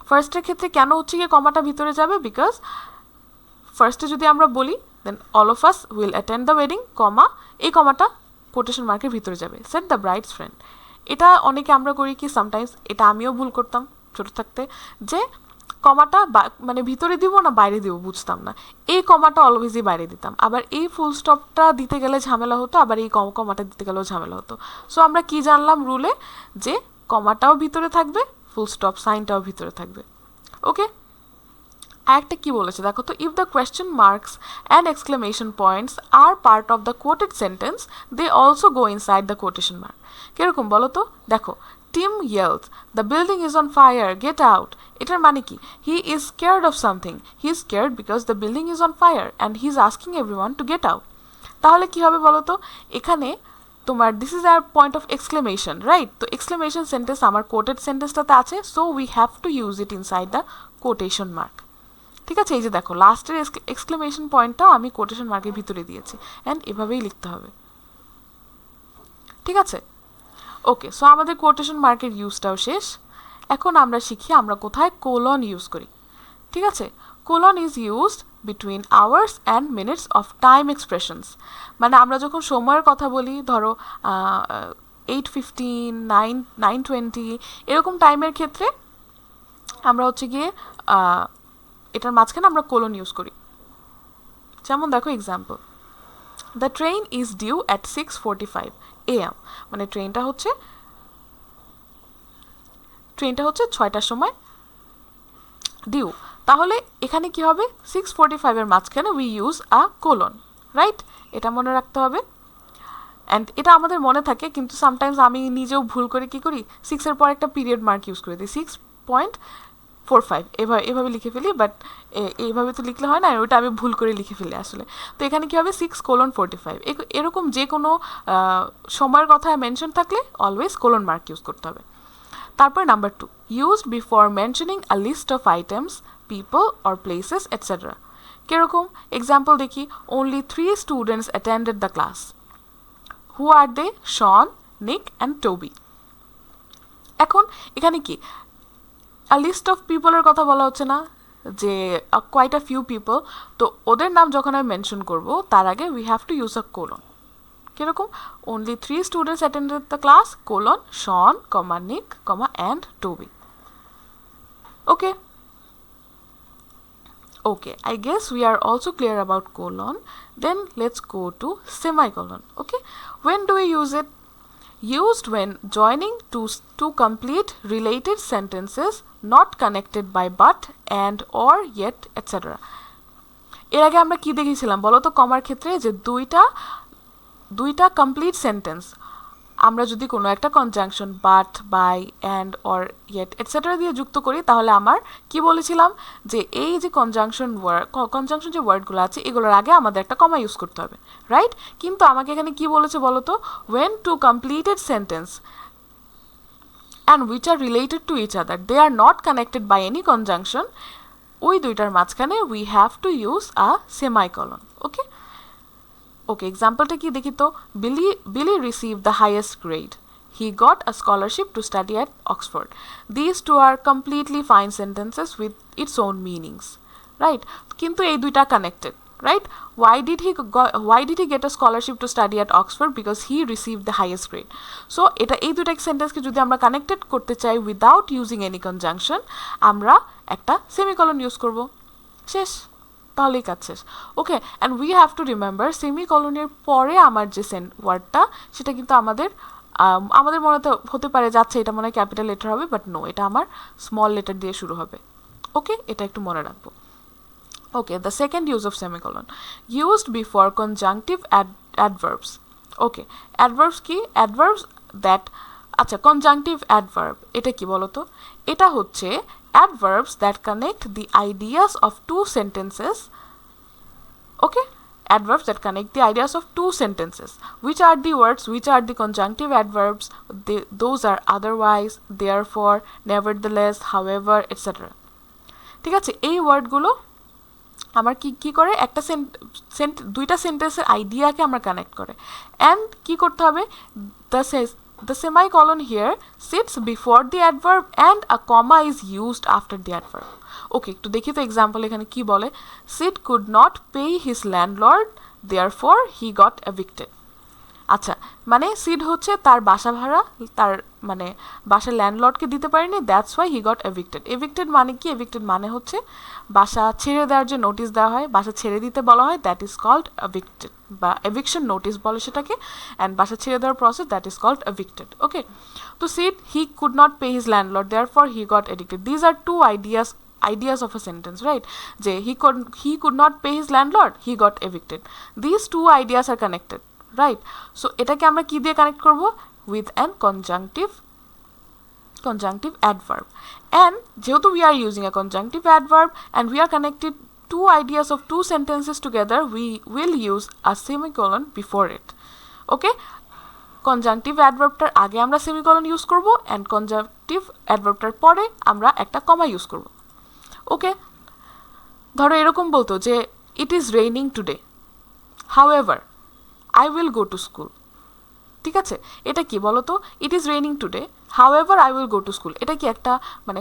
ফার্স্টের ক্ষেত্রে কেন হচ্ছে গিয়ে কমাটা ভিতরে যাবে? বিকজ ফার্স্টে যদি আমরা বলি then all of us will attend the wedding, comma, এই কমাটা কোটেশন মার্কের ভিতরে যাবে, সেড দ্য ব্রাইডস ফ্রেন্ড। এটা অনেকে আমরা করি কি, সামটাইমস এটা আমিও ভুল করতাম ছোটো থাকতে, যে কমাটা মানে ভিতরে দিব না বাইরে দিব বুঝতাম না, এই কমাটা অলওয়েজই বাইরে দিতাম। আবার এই ফুল স্টপটা দিতে গেলে ঝামেলা হতো, আবার এই কমাটা দিতে গেলেও ঝামেলা হতো। সো আমরা কি জানলাম রুলে? যে কমাটাও ভিতরে থাকবে, ফুল স্টপ সাইনটাও ভিতরে থাকবে। ওকে, একটা কি বলেছে দেখো তো, if the question marks and exclamation points are part of the quoted sentence they also go inside the quotation mark. কিরকম বলো তো, দেখো Tim yells the building is on fire get out, এটার মানে কি, he is scared of something, he is scared because the building is on fire and he is asking everyone to get out. তাহলে কি হবে বলো তো, এখানে তোমার this is are point of exclamation, right? তো এক্সক্লেমেশন সেন্টেন্স আমার quoted সেন্টেন্সটাতে আছে, so we have to use it inside the quotation mark. ঠিক আছে, এই যে দেখো লাস্টের এক্সক্লেমেশন পয়েন্টটাও আমি কোটেশন মার্কের ভিতরে দিয়েছি, অ্যান্ড এভাবেই লিখতে হবে। ঠিক আছে, ওকে, সো আমাদের কোটেশন মার্কের ইউজটাও শেষ। এখন আমরা শিখি আমরা কোথায় কোলন ইউজ করি। ঠিক আছে, colon is used between hours and minutes of time expressions. মানে আমরা যখন সময়ের কথা বলি, ধরো 8:15, 9:20 এরকম টাইমের ক্ষেত্রে আমরা হচ্ছে গিয়ে এটার মাঝখানে আমরা কোলন ইউজ করি। যেমন দেখো example, the train is due at 6:45 AM, মানে ট্রেনটা হচ্ছে 6টার সময় ডিউ। তাহলে এখানে কি হবে, 6:45 এর মাঝখানে we use a colon, right? এটা মনে রাখতে হবে, অ্যান্ড এটা আমাদের মনে থাকে, কিন্তু সামটাইমস আমি নিজেও ভুল করে কি করি, 6-এর পর একটা পিরিয়ড মার্ক ইউজ করে দিই, 6.45 এভাবে লিখে ফেলি, বাট এইভাবে তো লিখলে হয় না, ওটা আমি ভুল করে লিখে ফেলি আসলে। তো এখানে কি হবে, 6:45, এরকম যে কোনো সময়ের কথা মেনশন থাকলে অলওয়েজ কোলন মার্ক ইউজ করতে হবে। তারপর number 2, used before mentioning a list of items, people or places etcetera. কিরকম এক্সাম্পল দেখি, only 3 students attended the class. Who are they? Sean, Nick and টোবি। এখন এখানে কি আ লিস্ট অফ পিপলের কথা বলা হচ্ছে না, যে কোয়াইট আ ফিউ পিপল, তো ওদের নাম যখন আমি মেনশন করব তার আগে we have to use a colon. কিরকম, only 3 students attended the class, colon, Sean, Nick, and Toby. Okay. Okay, I guess we are also clear about colon. Then let's go to semicolon. Okay, when do we use it? Used when joining two complete related sentences not connected by but, and, or, yet, etc. এর আগে আমরা কি দেখেছিলাম বলো তো, কমার ক্ষেত্রে যে দুইটা কমপ্লিট সেন্টেন্স আমরা যদি কোনো একটা conjunction but, by, and, or, yet etcetera দিয়ে যুক্ত করি, তাহলে আমার কি বলেছিলাম যে এই যে কনজাংশন যে ওয়ার্ডগুলো আছে এগুলোর আগে আমাদের একটা কমা ইউজ করতে হবে, রাইট? কিন্তু আমাকে এখানে কি বলেছে বলো তো, when two completed sentence and which are related to each other, they are not connected by any conjunction, ওই দুইটার মাঝখানে we have to use a semicolon. Okay, ওকে, এক্সাম্পলটা কি দেখি তো, বিলি received the highest grade. He got a scholarship to study at Oxford. These two are completely fine sentences with its own meanings, right? কিন্তু এই দুইটা connected, right? Why did he get a scholarship to study at Oxford? Because he received the highest grade. So এটা এই দুইটা সেন্টেন্সকে যদি আমরা connected করতে চাই without using any conjunction, আমরা একটা সেমিকলন ইউজ করব, শেষ, তাহলেই কাজ শেষ। Okay, and we have to remember সেমিকলনের পরে আমার যে ওয়ার্ডটা সেটা কিন্তু আমাদের মনে হতে পারে যাচ্ছে এটা মনে হয় ক্যাপিটাল লেটার হবে, বাট নো, এটা আমার স্মল লেটার দিয়ে শুরু হবে। ওকে, এটা একটু মনে রাখবো। Okay, the second use of semicolon, used before conjunctive adverbs. Okay, adverbs কি, অ্যাডভার্বস দ্যাট, আচ্ছা, কনজাংটিভ অ্যাডভার্ব এটা কি বলো তো, এটা হচ্ছে adverbs that connect the ideas of two sentences. Okay, adverbs that connect the ideas of two sentences. Which are the words, which are the conjunctive adverbs? Those are otherwise, therefore, nevertheless, however, etc. ঠিক আছে, এই ওয়ার্ডগুলো আমার কি করে, একটা দুইটা সেন্টেন্সের আইডিয়াকে আমরা কানেক্ট করে, অ্যান্ড কি করতে হবে, the semicolon here sits before the adverb and a comma is used after the adverb. Okay, একটু দেখি তো এক্সাম্পল এখানে কি বলে, Sid could not pay his landlord, therefore he got evicted. আচ্ছা, মানে সিড হচ্ছে তার বাসা ভাড়া তার মানে বাসার ল্যান্ডলর্ডকে দিতে পারেনি, দ্যাটস ওয়াই হি গট এভিক্টেড। এভিক্টেড মানে কি? এভিক্টেড মানে হচ্ছে বাসা ছেড়ে দেওয়ার যে নোটিশ দেওয়া হয়, বাসা ছেড়ে দিতে বলা হয়, দ্যাট ইজ কল্ড এভিক্টেড, বা এভিকশন নোটিস বলে সেটাকে, অ্যান্ড বাসা ছেড়ে দেওয়ার process, that is called evicted. Okay, তো Sid he could not pay his landlord, therefore he got evicted. These are two ideas of a sentence, right? যে he could not pay his landlord, he got evicted. These two ideas are connected, right? So এটাকে আমরা কি দিয়ে connect করব? With an conjunctive adverb. And যেহেতু we are using a conjunctive adverb and we are connected two ideas of two sentences together, we will use a semicolon before it. Okay, conjunctive adverbটার আগে আমরা semicolon use করব, and conjunctive adverbটার পরে আমরা একটা কমা use করব। ওকে, ধরো এরকম বলতো যে it is raining today, however I will go to school. ঠিক আছে, এটা কি বলো তো? It is raining today, however I will go to school. এটা কি একটা মানে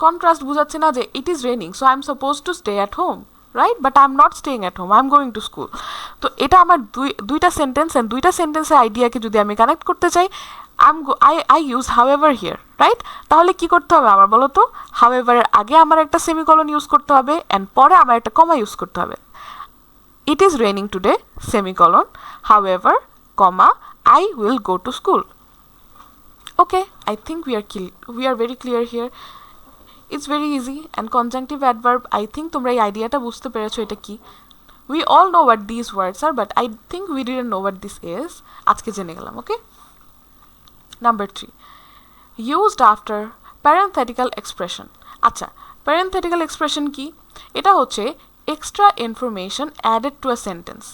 কন্ট্রাস্ট বোঝাচ্ছে না? যে it is raining, so I am suppose to stay at home, right? But I am not staying at home, I am going to school. তো এটা আমার দুইটা সেন্টেন্স, অ্যান্ড দুইটা সেন্টেন্সের আইডিয়াকে যদি আমি কানেক্ট করতে চাই, I use however here, right? তাহলে কি করতে হবে আমার বলো তো? however এর আগে আমার একটা সেমিকলন ইউজ করতে হবে, এন্ড পরে আমার একটা কমা ইউজ করতে হবে। It is raining today, semicolon, however, comma, I will go to school. Okay, I think we are very clear here. It's very easy, and conjunctive adverb, I think তোমরা এই আইডিয়াটা বুঝতে পেরেছো এটা কি। We all know what these words are, but I think we didn't know what this is. আজকে জেনে গেলাম, okay? Number 3, used after parenthetical expression. আচ্ছা, parenthetical expression কি? এটা হচ্ছে extra information added to a sentence.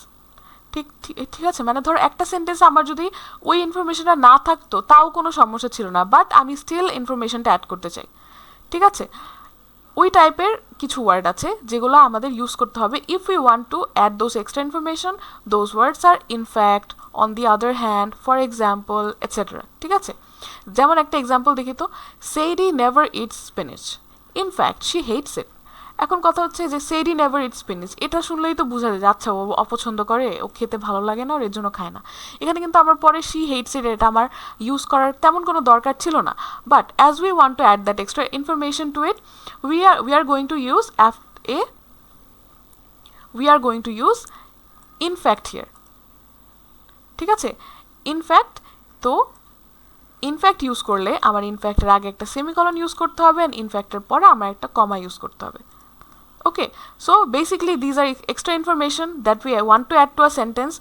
ঠিক আছে, মানে ধরো একটা সেন্টেন্সে আমার যদি ওই ইনফরমেশনটা না থাকতো তাও কোনো সমস্যা ছিল না, বাট আমি স্টিল ইনফরমেশনটা অ্যাড করতে চাই। ঠিক আছে, ওই টাইপের কিছু ওয়ার্ড আছে যেগুলো আমাদের ইউজ করতে হবে if we want to add those extra information. Those words are in fact, on the other hand, for example, etcetera. ঠিক আছে, যেমন একটা এক্সাম্পল দেখি তো, Sadie never eats spinach, in fact she hates it. এখন কথা হচ্ছে যে সেইডি নেভার ইটস স্পিনিচ, এটা শুনলেই তো বোঝা যায় আচ্ছা ও অপছন্দ করে, ও খেতে ভালো লাগে না, ওর এর জন্য খায় না। এখানে কিন্তু আমার পরে শি হেটস ইট, এটা আমার ইউজ করার তেমন কোনো দরকার ছিল না, but as we want to add that extra information to it, we are going to use in fact here. ঠিক আছে, ইনফ্যাক্ট, তো ইনফ্যাক্ট ইউজ করলে আমার ইনফ্যাক্টের আগে একটা সেমিকলন ইউজ করতে হবে, অ্যান্ড ইনফ্যাক্টের পরে আমার একটা কমা ইউজ করতে হবে। Okay, so basically these are extra information that we want to add to a sentence,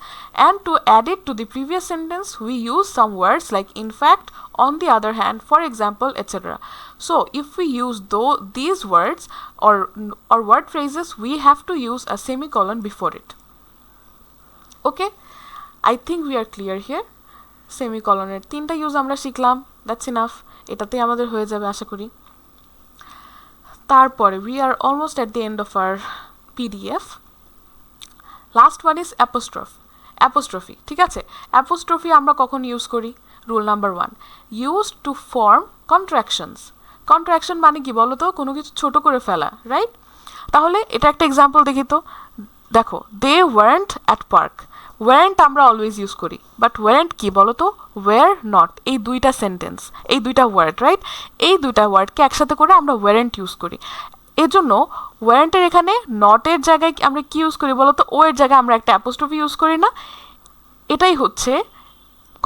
and to add it to the previous sentence we use some words like in fact, on the other hand, for example, etc. So if we use these words or word phrases, we have to use a semicolon before it. Okay, I think we are clear here. Semicolon এর 3টা use আমরা শিখলাম, that's enough, এটাতেই আমাদের হয়ে যাবে আশা করি। তারপরে we are almost at the end of our PDF. Last one is apostrophe. ঠিক আছে, apostrophe আমরা কখন ইউজ করি? Rule number 1, used to form contractions. Contraction মানে কি বলো তো? কোনো কিছু ছোট করে ফেলা, রাইট? তাহলে এটা একটা এক্সাম্পল দেখি তো। দেখো, they weren't at park. weren't আমরা অলওয়েজ ইউজ করি, বাট weren't কি বলো তো? were not। এই দুইটা সেন্টেন্স, এই দুইটা ওয়ার্ড, রাইট? এই দুইটা ওয়ার্ডকে একসাথে করে আমরা weren't ইউজ করি। এর জন্য weren't-এর এখানে নটের জায়গায় আমরা কি ইউজ করি বলো তো? ও এর জায়গায় আমরা একটা অ্যাপোস্ট্রফি ইউজ করি না? এটাই হচ্ছে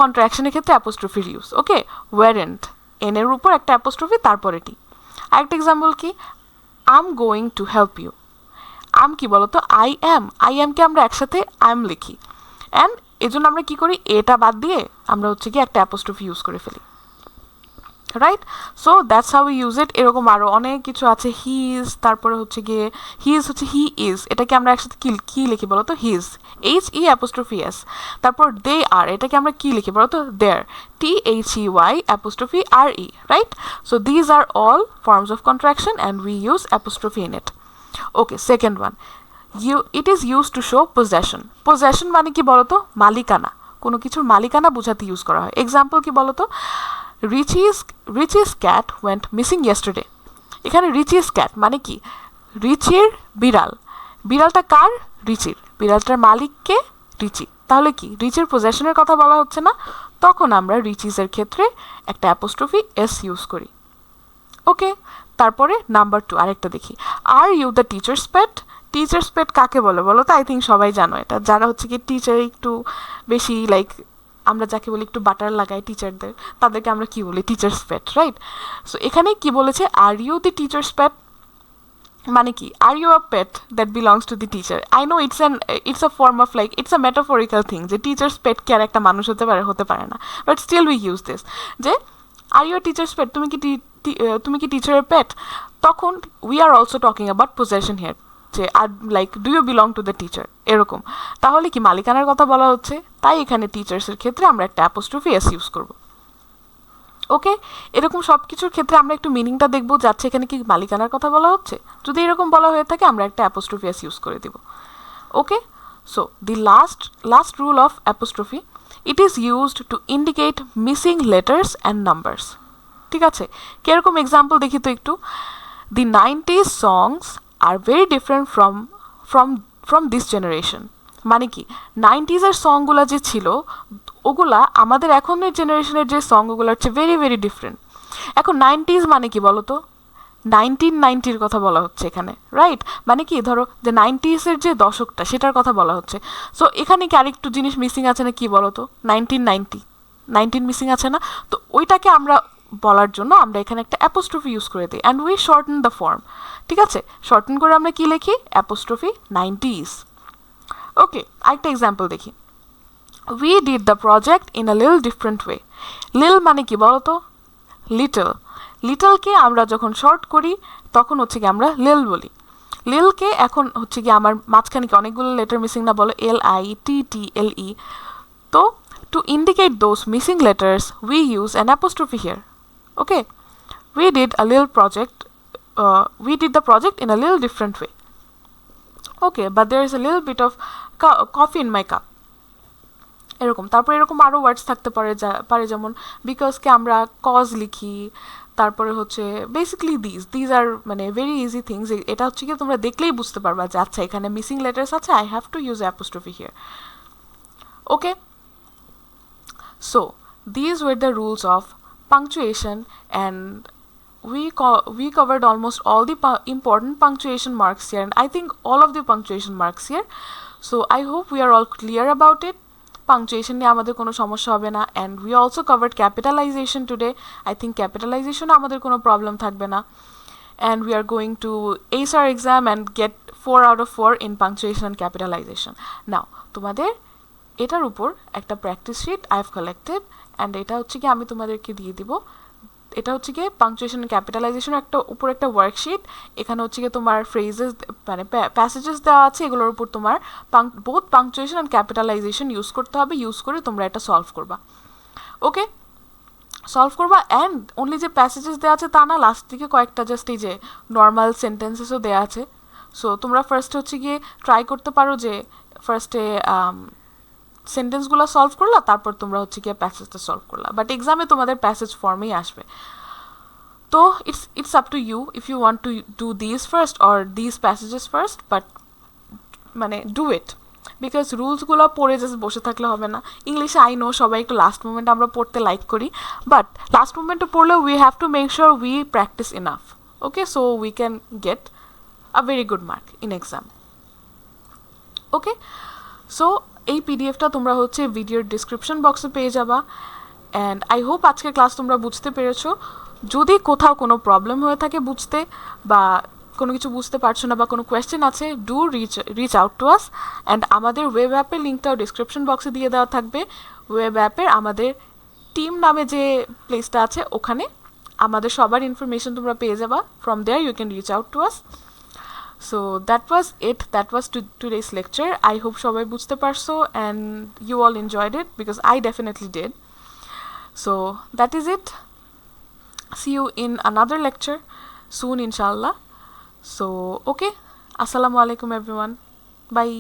কন্ট্রাকশনের ক্ষেত্রে অ্যাপোস্ট্রফির ইউজ। ওকে, weren't, এন এর উপর একটা অ্যাপোস্ট্রফি, তারপর এটি। আরেকটা এক্সাম্পল কি? I am going to help you. Um কি বলো তো? আই এমকে আমরা একসাথে আই এম লিখি, অ্যান্ড এই জন্য আমরা কি করি? এটা বাদ দিয়ে আমরা হচ্ছে কি একটা অ্যাপোস্ট্রফি ইউজ করে ফেলি, right? So that's how we use it. এরকম আরও অনেক কিছু আছে, হি ইজ, তারপরে হচ্ছে গিয়ে হি ইজ, এটাকে আমরা একসাথে কি লিখি বলো তো? His, HE apostrophe S. তারপর দে আর, এটাকে আমরা কি লিখি বলো তো? দেয়ার, THEY apostrophe RE, right? So these are all forms of contraction and we use apostrophe in it. Okay, second one, it is used to show possession মানে কি বলতো? মালিকানা, কোনো কিছুর মালিকানা বোঝাতে ইউজ করা হয়। এক্সাম্পল কি বলতো? রিচিস ক্যাট ওয়েন্ট মিসিং ইয়েস্টারডে। এখানে রিচিস ক্যাট মানে কি? রিচির বিড়ালটা কার? রিচির। বিড়ালটার মালিককে? রিচি। তাহলে কি রিচের পজেশনের কথা বলা হচ্ছে না, তখন আমরা রিচিসের ক্ষেত্রে একটা অ্যাপোস্ট্রফি এস ইউজ করি। ওকে, তারপরে নাম্বার 2 আরেকটা দেখি। Are you the teacher's pet? Teacher's pet কাকে বলে বলো তো? আই থিঙ্ক সবাই জানো এটা, যারা হচ্ছে কি টিচার একটু বেশি লাইক, আমরা যাকে বলি একটু বাটার লাগাই টিচারদের, তাদেরকে আমরা কি বলি? টিচার্স পেট, রাইট? সো এখানে কি বলেছে, are you the teachers pet, মানে কি are you a pet that belongs to the teacher? I know it's a form of like it's a metaphorical thing, যে টিচার্স পেট কি আর একটা মানুষ হতে পারে না, but still we use this, যে আর ইউ টিচার্স পেট, তুমি কি টিচারের পেট? তখন we are also talking about possession here, যে আর like do you belong to the teacher, এরকম। তাহলে কি মালিকানার কথা বলা হচ্ছে, তাই এখানে টিচার্সের ক্ষেত্রে আমরা একটা অ্যাপোস্ট্রফি এস ইউজ করব। ওকে, এরকম সব কিছুর ক্ষেত্রে আমরা একটু মিনিংটা দেখবো, যাচ্ছে এখানে কি মালিকানার কথা বলা হচ্ছে। যদি এরকম বলা হয়ে থাকে আমরা একটা অ্যাপোস্ট্রফি এস ইউজ করে দিব। Okay, so the last rule of apostrophe, it is used to indicate missing letters and numbers. ঠিক আছে, কিরকম এক্সাম্পল দেখি তো একটু। The 90s songs are very different from this generation. মানে কি 90s-এর সংগুলো যে ছিল ওগুলা আমাদের এখনের জেনারেশনের যে সং ওগুলোর চেয়ে ভেরি ভেরি ডিফারেন্ট। এখন 90s মানে কি বলো তো? 1990-র কথা বলা হচ্ছে এখানে, রাইট? মানে কি ধরো যে 90s-এর যে দশকটা সেটার কথা বলা হচ্ছে। সো এখানে কি আরেকটু জিনিস মিসিং আছে না, কি বলো তো? 19 মিসিং আছে না? তো ওইটাকে আমরা বলার জন্য আমরা এখানে একটা অ্যাপোস্ট্রফি ইউজ করে দিই, and we shorten the form. ঠিক আছে, শর্টেন করে আমরা কি লিখি? Apostrophe 90s। ওকে, আরেকটা এক্সাম্পল দেখি। We did the project in a little different way. লিল মানে কি বলো তো? লিটল। লিটলকে আমরা যখন শর্ট করি তখন হচ্ছে কি আমরা লিল বলি। লিলকে এখন হচ্ছে কি আমার মাঝখানে কি অনেকগুলো লেটার মিসিং না, বলো? LITTLE। তো to indicate those missing letters we use an apostrophe here. Okay, we did the project in a little different way. Okay, but there is a little bit of coffee in my cup. এরকম। তারপর এরকম আরও ওয়ার্ডস থাকতে পারে যেমন বিকজকে আমরা cause লিখি, তারপরে হচ্ছে বেসিক্যালি দিজ আর মানে ভেরি ইজি থিংস। এটা হচ্ছে কি তোমরা দেখলেই বুঝতে পারবা যে আচ্ছা এখানে মিসিং লেটার্স আছে, I have to use apostrophe here. Okay, so these war the rules of punctuation, and we covered almost all the important punctuation marks here, and I think all of the punctuation marks here. So I hope we are all clear about it. Punctuation নিয়ে আমাদের কোনো সমস্যা হবে না, and we also covered capitalization today. I think capitalization আমাদের কোনো problem থাকবে না, and we are going to ace our exam and get 4 out of 4 in punctuation and capitalization. Now তোমাদের এটার উপর একটা practice sheet I have collected, and এটা হচ্ছে কি আমি তোমাদেরকে দিয়ে দিব। এটা হচ্ছে গিয়ে পাংচুয়েশন ক্যাপিটালাইজেশন উপর একটা ওয়ার্কশিট। এখানে হচ্ছে গিয়ে তোমার ফ্রেজেস মানে প্যাসেজেস দেওয়া আছে, এগুলোর উপর তোমার both punctuation and capitalization use করতে হবে। ইউজ করে তোমরা এটা সলভ করবা। ওকে, সলভ করবা, অ্যান্ড অনলি যে প্যাসেজেস দেওয়া আছে তা না, লাস্ট দিকে কয়েকটা জাস্ট এই যে নর্মাল সেন্টেন্সেসও দেওয়া আছে। সো তোমরা ফার্স্টে হচ্ছে গিয়ে ট্রাই করতে পারো যে ফার্স্টে সেন্টেন্সগুলো সলভ করলা, তারপর তোমরা হচ্ছে গিয়ে প্যাসেজটা সলভ করলা, বাট এক্সামে তোমাদের প্যাসেজ ফর্মেই আসবে। তো it's up to you if you want to do this first or this passages first, but মানে ডু ইট, বিকজ রুলসগুলো পড়ে জাস্ট বসে থাকলে হবে না। ইংলিশে আই নো সবাই একটু লাস্ট মোমেন্ট আমরা পড়তে লাইক করি, বাট লাস্ট মোমেন্টে পড়লেও we have to make sure we practice enough. Okay, so we can get a very good mark in exam. Okay, so এই পিডিএফটা তোমরা হচ্ছে ভিডিওর ডিসক্রিপশন বক্সে পেয়ে যাবা, অ্যান্ড আই হোপ আজকের ক্লাস তোমরা বুঝতে পেরেছো। যদি কোথাও কোনো প্রবলেম হয়ে থাকে বুঝতে, বা কোনো কিছু বুঝতে পারছো না বা কোনো কোয়েশ্চেন আছে, do rich out to us, and আমাদের ওয়েব অ্যাপের লিঙ্কটাও ডিসক্রিপশন বক্সে দিয়ে দেওয়া থাকবে। ওয়েব অ্যাপের আমাদের টিম নামে যে প্লেসটা আছে ওখানে আমাদের সবার ইনফরমেশন তোমরা পেয়ে যাবা। From there you can reach out to us. So that was it. That was today's lecture. I hope সবাই বুঝতে পারছো and you all enjoyed it, because I definitely did. So that is it. See you in another lecture soon, inshallah. So okay, assalamu alaikum everyone. Bye.